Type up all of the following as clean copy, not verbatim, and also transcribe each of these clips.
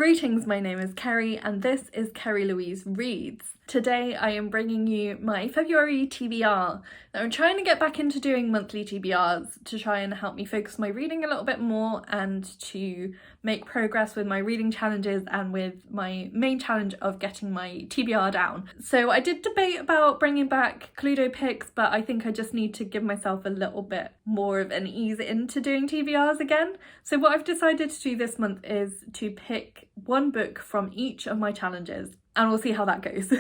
Greetings, my name is Kerry and this is Kerry Louise Reads. Today I am bringing you my February TBR. Now I'm trying to get back into doing monthly TBRs to try and help me focus my reading a little bit more and to make progress with my reading challenges and with my main challenge of getting my TBR down. So I did debate about bringing back Cluedo picks, but I think I just need to give myself a little bit more of an ease into doing TBRs again. So what I've decided to do this month is to pick one book from each of my challenges, and we'll see how that goes.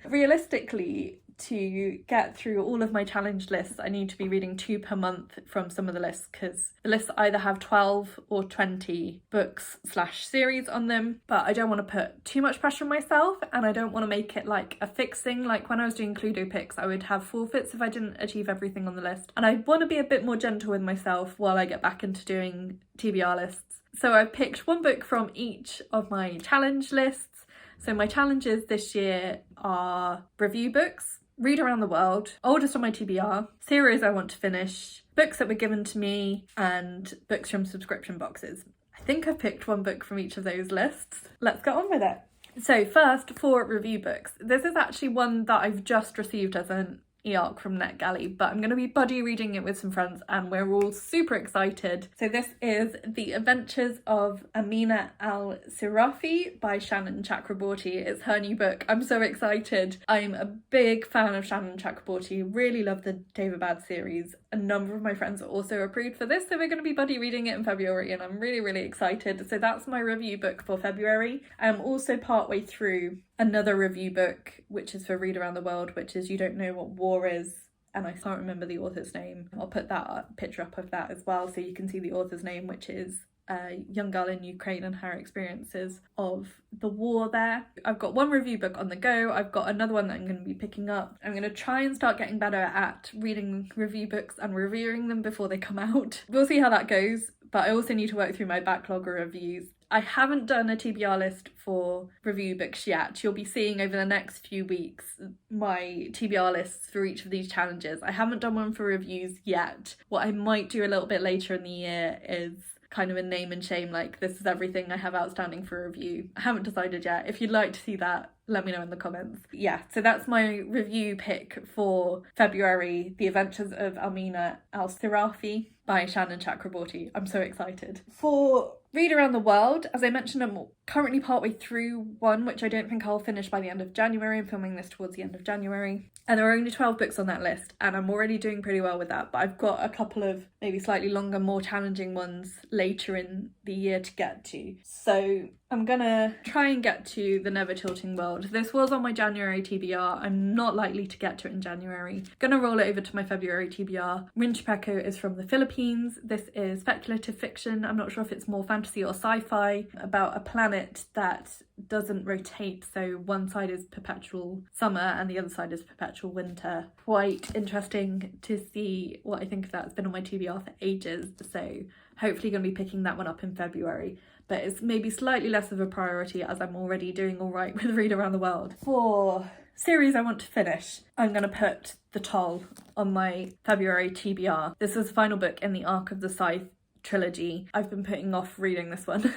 Realistically, to get through all of my challenge lists, I need to be reading 2 per month from some of the lists, because the lists either have 12 or 20 books / series on them, but I don't want to put too much pressure on myself, and I don't want to make it like a fixed thing. Like when I was doing Cluedo picks, I would have forfeits if I didn't achieve everything on the list, and I want to be a bit more gentle with myself while I get back into doing TBR lists. So I've picked one book from each of my challenge lists. So my challenges this year are review books, read around the world, oldest on my TBR, series I want to finish, books that were given to me, and books from subscription boxes. I think I've picked one book from each of those lists. Let's get on with it. So first, for review books. This is actually one that I've just received as an e-arc from NetGalley, but I'm going to be buddy reading it with some friends and we're all super excited. So this is The Adventures of Amina Al-Sirafi by Shannon Chakraborty. It's her new book. I'm so excited. I'm a big fan of Shannon Chakraborty, really love the David series. A number of my friends are also approved for this, so we're going to be buddy reading it in February and I'm really excited. So that's my review book for February. I'm also partway through another review book, which is for Read Around the World, which is You Don't Know What War Is, and I can't remember the author's name. I'll put that picture up of that as well so you can see the author's name, which is a young girl in Ukraine and her experiences of the war there. I've got one review book on the go. I've got another one that I'm going to be picking up. I'm going to try and start getting better at reading review books and reviewing them before they come out. We'll see how that goes, but I also need to work through my backlog of reviews. I haven't done a TBR list for review books yet. You'll be seeing over the next few weeks my TBR lists for each of these challenges. I haven't done one for reviews yet. What I might do a little bit later in the year is kind of a name and shame, like this is everything I have outstanding for review. I haven't decided yet. If you'd like to see that, let me know in the comments. Yeah, so that's my review pick for February, The Adventures of Amina Al-Sirafi by Shannon Chakraborty. I'm so excited. For Read Around the World, as I mentioned, I'm currently partway through one, which I don't think I'll finish by the end of January. I'm filming this towards the end of January. And there are only 12 books on that list, and I'm already doing pretty well with that, but I've got a couple of maybe slightly longer, more challenging ones later in the year to get to. So I'm gonna try and get to The Never Tilting World. This was on my January TBR. I'm not likely to get to it in January. Gonna roll it over to my February TBR. Chupeco is from the Philippines. This is speculative fiction. I'm not sure if it's more fantasy or sci-fi, about a planet that doesn't rotate, so one side is perpetual summer and the other side is perpetual winter. Quite interesting to see what I think of that. It's been on my TBR for ages, so hopefully going to be picking that one up in February, but it's maybe slightly less of a priority as I'm already doing all right with Read Around the World. For series I want to finish, I'm going to put The Toll on my February TBR. This is the final book in the Arc of the Scythe trilogy. I've been putting off reading this one.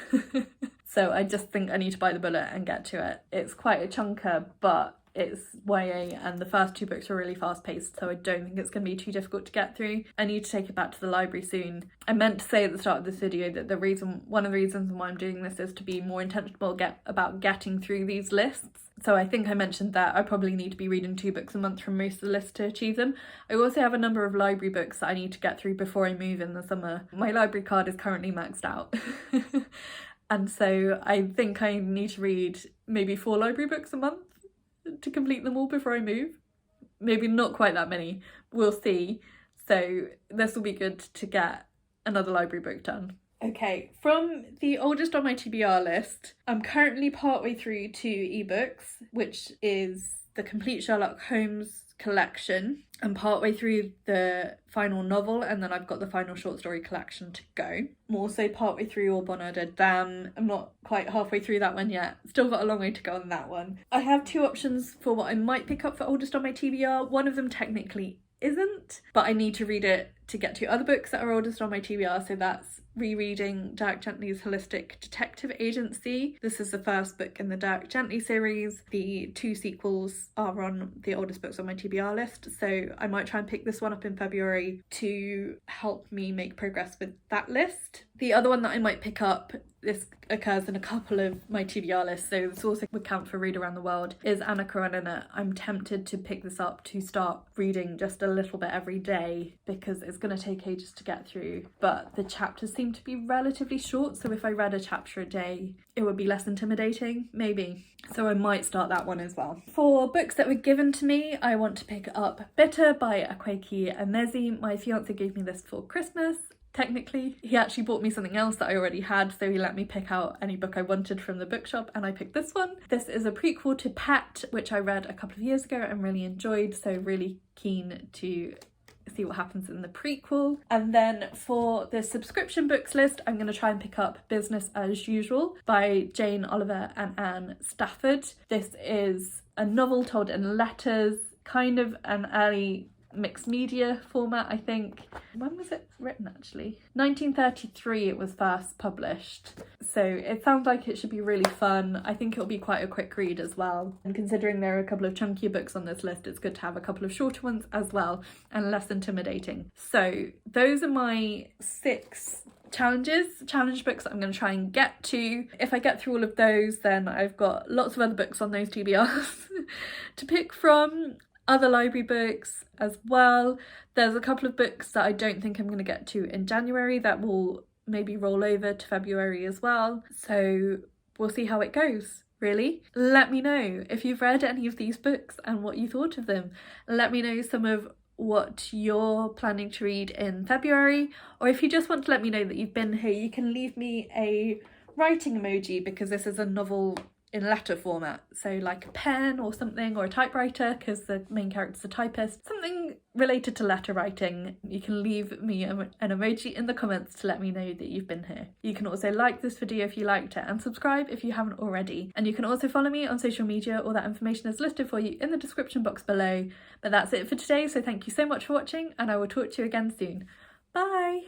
So I just think I need to bite the bullet and get to it. It's quite a chunker, but it's YA and the first 2 books are really fast paced, so I don't think it's going to be too difficult to get through. I need to take it back to the library soon. I meant to say at the start of this video that one of the reasons why I'm doing this is to be more intentional about getting through these lists. So I think I mentioned that I probably need to be reading 2 books a month from most of the lists to achieve them. I also have a number of library books that I need to get through before I move in the summer. My library card is currently maxed out. And so I think I need to read maybe 4 library books a month to complete them all before I move. Maybe not quite that many, we'll see. So this will be good to get another library book done. Okay, from the oldest on my TBR list, I'm currently partway through 2 ebooks, which is the complete Sherlock Holmes collection. I'm partway through the final novel, and then I've got the final short story collection to go. I'm also partway through All Bonheur Dead Damn. I'm not quite halfway through that one yet. Still got a long way to go on that one. I have 2 options for what I might pick up for oldest on my TBR. One of them technically isn't, but I need to read it to get to other books that are ordered on my TBR. So that's rereading Dirk Gently's Holistic Detective Agency. This is the first book in the Dirk Gently series. The 2 sequels are on the oldest books on my TBR list, so I might try and pick this one up in February to help me make progress with that list. The other one that I might pick up, this occurs in a couple of my TBR lists, so this also would count for Read Around the World, is Anna Karenina. I'm tempted to pick this up to start reading just a little bit every day because it's going to take ages to get through, but the chapters seem to be relatively short, so if I read a chapter a day it would be less intimidating, maybe. So I might start that one as well. For books that were given to me, I want to pick up Bitter by Akwaeke and Emezi. My fiance gave me this for Christmas. Technically, he actually bought me something else that I already had, so he let me pick out any book I wanted from the bookshop, and I picked this one. This is a prequel to Pet, which I read a couple of years ago and really enjoyed, so really keen to see what happens in the prequel. And then for the subscription books list, I'm going to try and pick up Business as Usual by Jane Oliver and Anne Stafford. This is a novel told in letters, kind of an early mixed media format, I think. When was it written actually? 1933 it was first published, so it sounds like it should be really fun. I think it'll be quite a quick read as well, and considering there are a couple of chunkier books on this list, it's good to have a couple of shorter ones as well and less intimidating. So those are my 6 challenge books that I'm going to try and get to. If I get through all of those, then I've got lots of other books on those TBRs to pick from. Other library books as well. There's a couple of books that I don't think I'm going to get to in January that will maybe roll over to February as well. So we'll see how it goes, really. Let me know if you've read any of these books and what you thought of them. Let me know some of what you're planning to read in February, or if you just want to let me know that you've been here, you can leave me a writing emoji because this is a novel in letter format, so like a pen or something, or a typewriter because the main character's a typist, something related to letter writing. You can leave me an emoji in the comments to let me know that you've been here. You can also like this video if you liked it and subscribe if you haven't already, and you can also follow me on social media. All that information is listed for you in the description box below. But that's it for today, so thank you so much for watching and I will talk to you again soon. Bye!